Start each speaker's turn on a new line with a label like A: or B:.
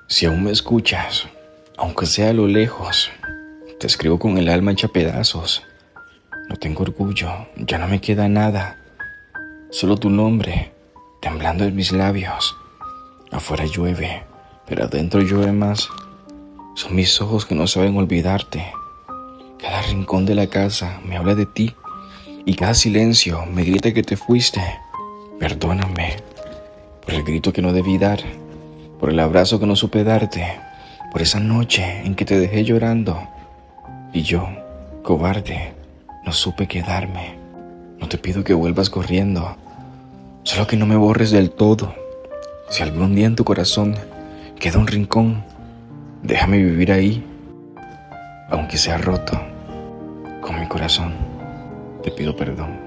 A: Si aún me escuchas, aunque sea a lo lejos, te escribo con el alma hecha pedazos. No tengo orgullo, ya no me queda nada. Solo tu nombre, temblando en mis labios. Afuera llueve, pero adentro llueve más. Son mis ojos que no saben olvidarte. Cada rincón de la casa me habla de ti y cada silencio me grita que te fuiste. Perdóname por el grito que no debí dar, por el abrazo que no supe darte, por esa noche en que te dejé llorando y yo, cobarde, no supe quedarme. No te pido que vuelvas corriendo, solo que no me borres del todo. Si algún día en tu corazón queda un rincón, déjame vivir ahí, aunque sea roto. Con mi corazón te pido perdón.